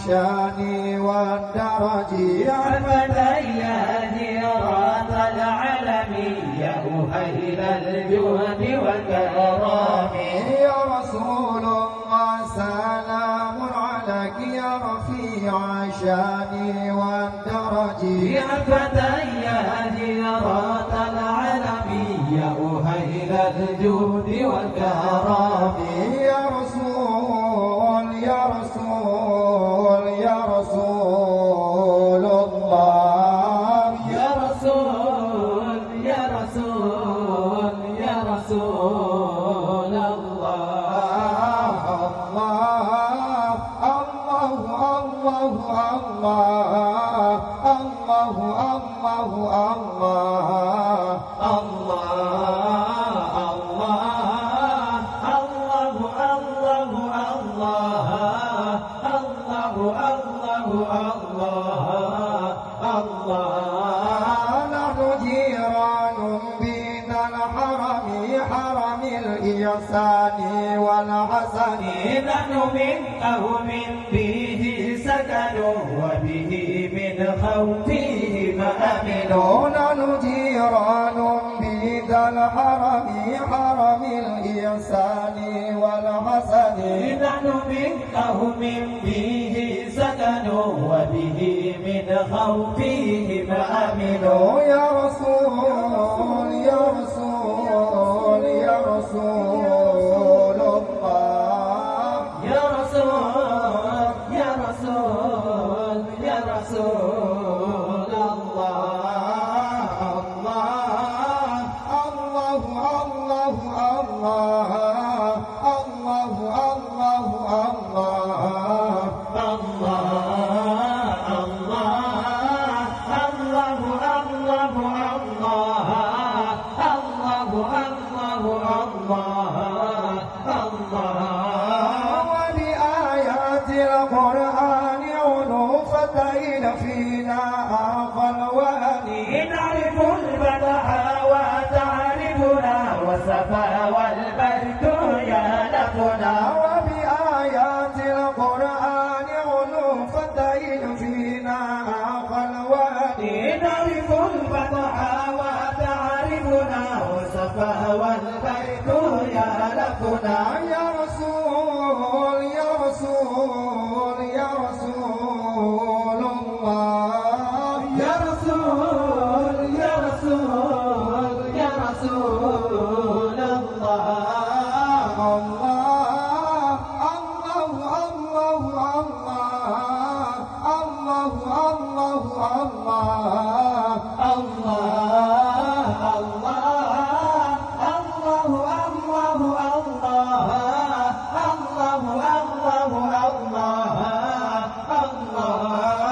الشان والدرج يا فتيات العالمية أهيل الجود والكرام يا رسول الله سلام عليك يا رفيع الشان والدرج يا فتيات العالمية أهيل الجود والكرام يا رسول يا رسول يا رسول الله يا رسول يا رسول يا رسول الله الله الله الله نحن جيران بنا الحرم حرم الإحسان والحسن نحن من قوم به سكنوا وبه من خوفهم أمنوا نحن جيران بذا الحرم حرم الإحسان والحسن نحن من قوم به سكنوا وبه من خوفهم أمنوا يا رسول يا رسول يا رسول الله يا رسول يا رسول يا رسول الله الله الله الله الله الله وبآيات القرآن عنوفتين فينا أقل نعرف البدح وتعرفنا والصفا والبرد يالفنا وبآيات القرآن عنوفتين فينا أقل نعرف البدح وتعرفنا والصفا والبرد يالفنا يا رسول يا رسول يا رسول الله يا رسول يا رسول يا رسول الله الله الله الله الله الله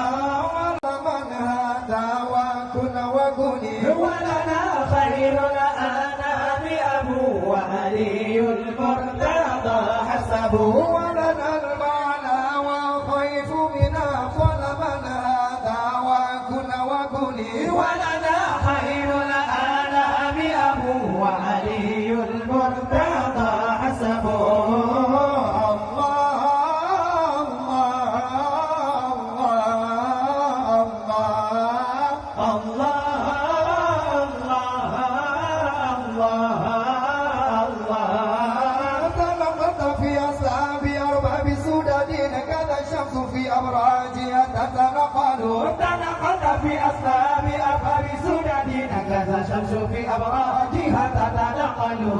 ولمن هدى وكن وكني ولنا خير الأنام أبو وعلي المرتضى حسبه ولنا المعنى والخيف منا فلمن هدى وكن وكني ولنا خير الأنام أبو وعلي المرتضى حسبه في أبراجها تتنقل تنقل في أصحاب أبهر سدد كذا الشمس في أبراجها تتنقل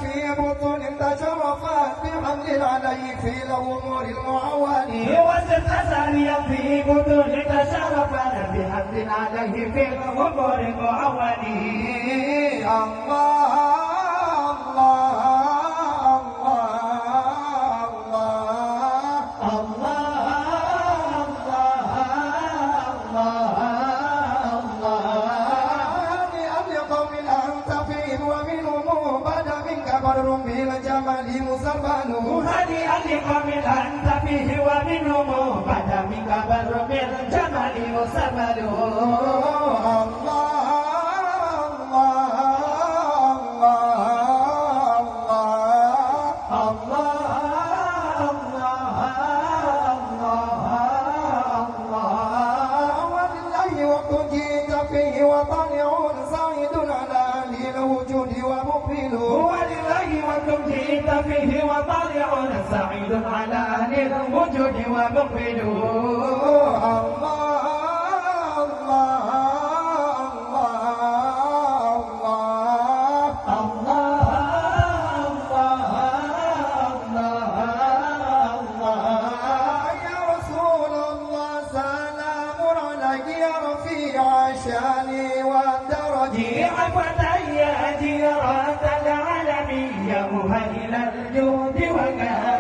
في بطون تشرفت بحمل عليه في الأمور المعواني وسط ساريا في بطون تشرفت بحمل عليه في الأمور المعواني الله الله الله بالجمال مسربل هنيئا لقوم أنت فيه ومنهم بدا منك بر بالجمال مسربل فيه وطالع سعيد على أهل الوجود ومقبل يا رسول الله سلام عليك يا رفيع شاني ودرجي عفوا يا جيران العالمين يا مهيل الجود وكان